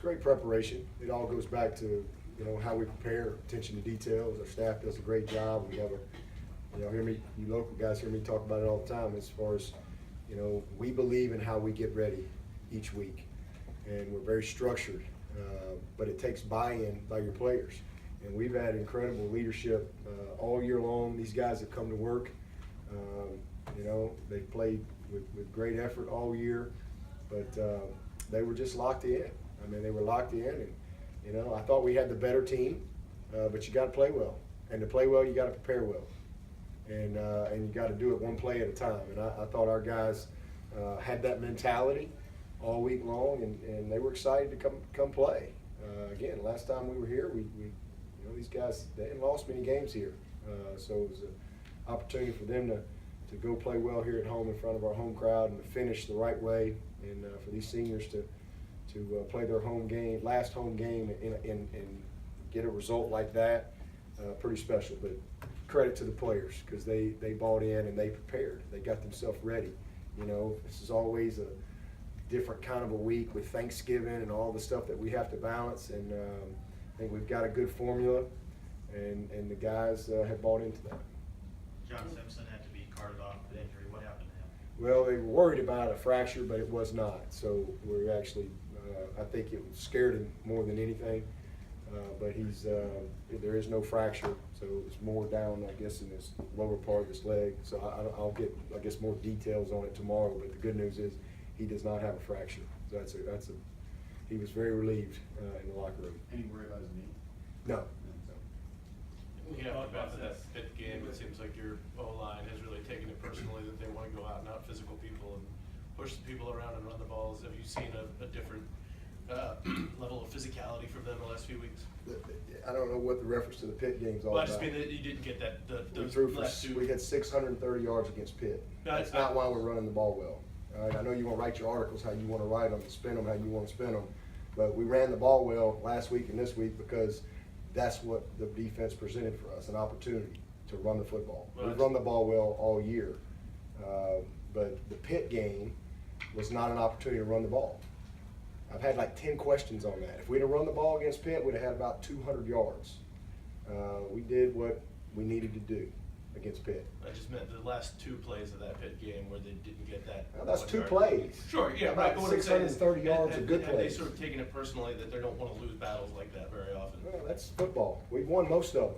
great preparation. It all goes back to, how we prepare, attention to details. Our staff does a great job. We have you local guys hear me talk about it all the time as far as, we believe in how we get ready each week. And we're very structured, but it takes buy-in by your players. And we've had incredible leadership all year long. These guys have come to work. They've played with great effort all year, but they were just locked in. I mean, they were locked in, and I thought we had the better team, but you got to play well, and to play well, you got to prepare well, and you got to do it one play at a time. And I thought our guys had that mentality all week long, and they were excited to come play. Again, last time we were here, we these guys, they hadn't lost many games here, so it was an opportunity for them to go play well here at home in front of our home crowd and to finish the right way, and for these seniors to play their last home game and get a result like that, pretty special. But credit to the players, because they bought in and they prepared. They got themselves ready. This is always a different kind of a week with Thanksgiving and all the stuff that we have to balance, and I think we've got a good formula, and the guys have bought into that. John Simpson had to be carted off with injury. What happened to him? Well, they were worried about a fracture, but it was not. So we're actually, I think it scared him more than anything. But there is no fracture, so it's more down, I guess, in his lower part of his leg. So I'll get, I guess, more details on it tomorrow. But the good news is he does not have a fracture. So he was very relieved in the locker room. Any worry about his knee? No. After that fifth game, it seems like your O-line has really taken it personally that they want to go out and out physical people and push the people around and run the balls. Have you seen a different level of physicality from them the last few weeks? I don't know what the reference to the Pitt game's all Well, I about. just mean that you didn't get that. We had 630 yards against Pitt. That's not why we're running the ball well. All right? I know you want to write your articles how you want to write them, spin them how you want to spin them, but we ran the ball well last week and this week because that's what the defense presented for us, an opportunity to run the football. We've run the ball well all year, but the Pitt game was not an opportunity to run the ball. I've had like 10 questions on that. If we'd have run the ball against Pitt, we'd have had about 200 yards. We did what we needed to do against Pitt. I just meant the last two plays of that Pitt game where they didn't get that. Now, that's 2 plays. Sure, yeah, right. About 630 yards of good plays. Have they sort of taken it personally that they don't want to lose battles like that very often? Well, that's football. We've won most of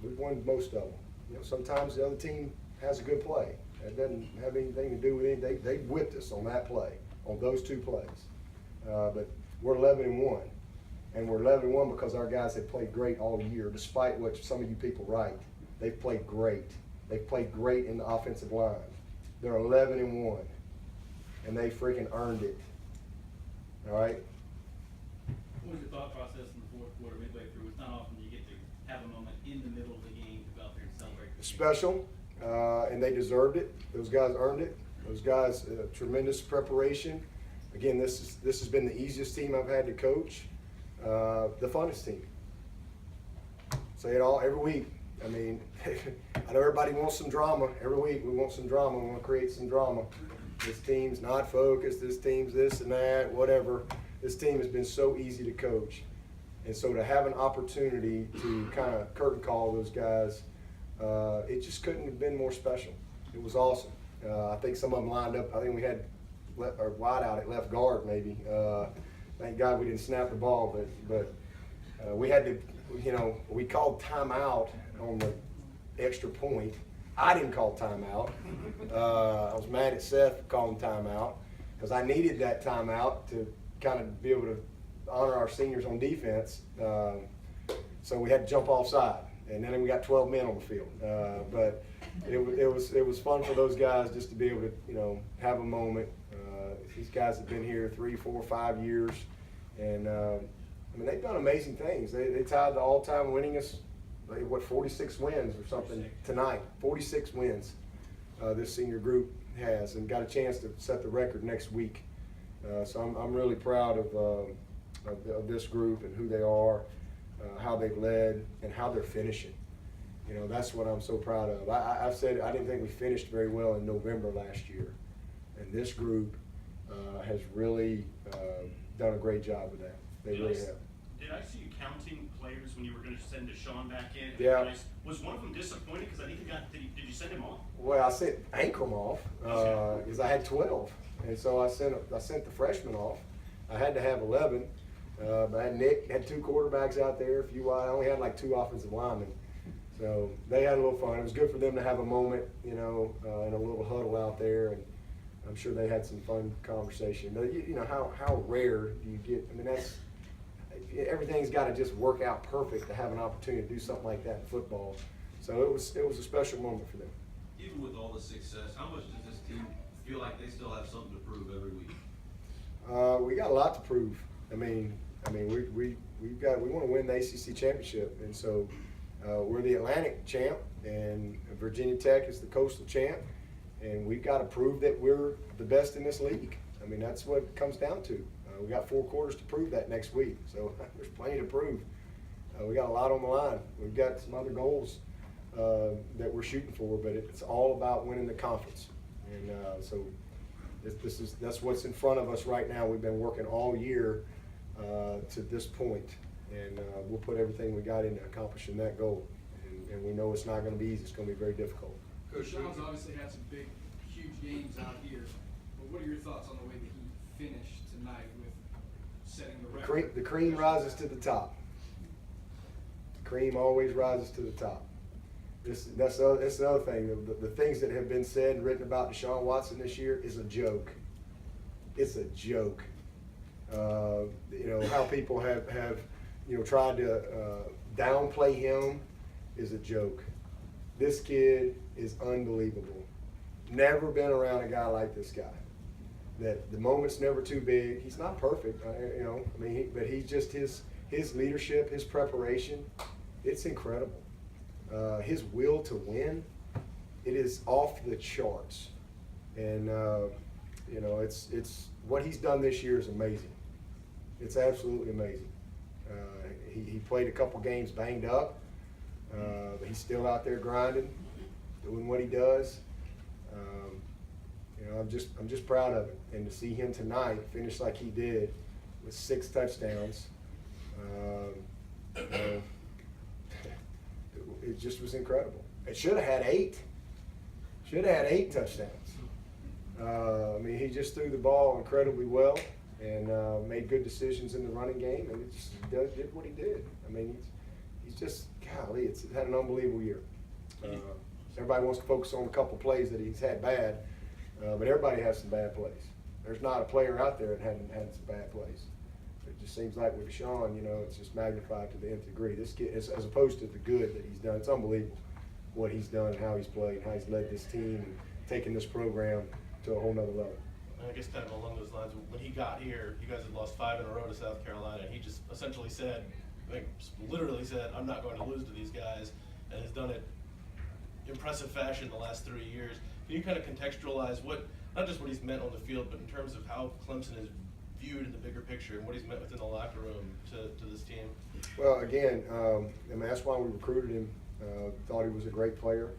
them. Sometimes the other team has a good play. It doesn't have anything to do with anything. They whipped us on that play, on those 2 plays. But we're 11-1, and we're 11-1 because our guys have played great all year, despite what some of you people write. They've played great. They've played great in the offensive line. They're 11-1, and they freaking earned it. All right. What was your thought process in the fourth quarter, midway through? It's not often you get to have a moment in the middle of the game to go out there and celebrate. Special, and they deserved it. Those guys earned it. Those guys, tremendous preparation. Again, this has been the easiest team I've had to coach, the funnest team. Say it all every week. I mean, I know everybody wants some drama. Every week we want some drama. We want to create some drama. This team's not focused. This team's this and that, whatever. This team has been so easy to coach. And so to have an opportunity to kind of curtain call those guys, it just couldn't have been more special. It was awesome. I think some of them lined up. I think we had wide out at left guard maybe. Thank God we didn't snap the ball, but we had to, we called timeout on the extra point. I didn't call timeout. I was mad at Seth for calling timeout because I needed that timeout to kind of be able to honor our seniors on defense. So we had to jump offside, and then we got 12 men on the field. But it was fun for those guys just to be able to have a moment. These guys have been here 3, 4, 5 years, and they've done amazing things. They tied the all-time winningest, 46 wins or something tonight. 46 wins this senior group has, and got a chance to set the record next week. So I'm really proud of this group and who they are, how they've led, and how they're finishing. That's what I'm so proud of. I've said I didn't think we finished very well in November last year, and this group has really done a great job with that. They really have. Did I see you counting players when you were gonna send Deshaun back in? Yeah. Was one of them disappointed, cause I think did you send him off? Well, I sent Ankrum off, because I had 12, and so I sent the freshman off. I had to have 11, but I had Nick, had 2 quarterbacks out there, a few wide. I only had like 2 offensive linemen. So they had a little fun. It was good for them to have a moment, in a little huddle out there, and I'm sure they had some fun conversation. But you know, how rare do you get, I mean, everything's got to just work out perfect to have an opportunity to do something like that in football. So it was a special moment for them. Even with all the success, how much does this team feel like they still have something to prove every week? We got a lot to prove. I mean, we want to win the ACC championship, and so we're the Atlantic champ, and Virginia Tech is the Coastal champ, and we've got to prove that we're the best in this league. I mean, that's what it comes down to. We got 4 quarters to prove that next week, so there's plenty to prove. We got a lot on the line. We've got some other goals that we're shooting for, but it's all about winning the conference, and so that's what's in front of us right now. We've been working all year to this point, and we'll put everything we got into accomplishing that goal. And we know it's not going to be easy. It's going to be very difficult. Coach Sean's obviously had some big, huge games out here, but what are your thoughts on the way that he finished tonight with setting the record? The cream rises to the top. The cream always rises to the top. That's the other thing. The things that have been said and written about Deshaun Watson this year is a joke. It's a joke. How people have tried to downplay him is a joke. This kid is unbelievable. Never been around a guy like this guy. That the moment's never too big. He's not perfect, but he's just his leadership, his preparation. It's incredible. His will to win, it is off the charts. And it's what he's done this year is amazing. It's absolutely amazing. He played a couple games banged up, but he's still out there grinding, doing what he does. I'm just proud of it, and to see him tonight finish like he did with 6 touchdowns. It just was incredible. It should have had 8. Should have had 8 touchdowns. He just threw the ball incredibly well and made good decisions in the running game, and he just did what he did. He's just, golly, it's had an unbelievable year. Everybody wants to focus on a couple plays that he's had bad, but everybody has some bad plays. There's not a player out there that hadn't had some bad plays. It just seems like with Deshaun, it's just magnified to the nth degree. This kid, as opposed to the good that he's done, it's unbelievable what he's done, and how he's played, and how he's led this team, and taken this program to a whole nother level. I guess kind of along those lines, when he got here, you guys had lost 5 in a row to South Carolina, and he just essentially said, literally said, I'm not going to lose to these guys, and has done it impressive fashion the last 3 years. Can you kind of contextualize not just what he's meant on the field, but in terms of how Clemson is viewed in the bigger picture and what he's meant within the locker room to this team? Well, again, that's why we recruited him. Thought he was a great player.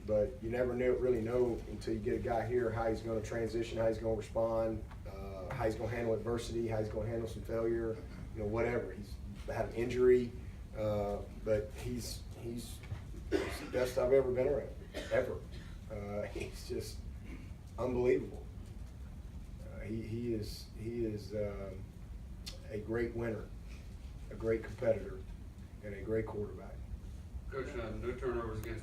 But you never really know until you get a guy here how he's going to transition, how he's going to respond, how he's going to handle adversity, how he's going to handle some failure, whatever. He's had an injury, but he's the best I've ever been around, ever. He's just unbelievable. He is a great winner, a great competitor, and a great quarterback. Coach, no turnovers against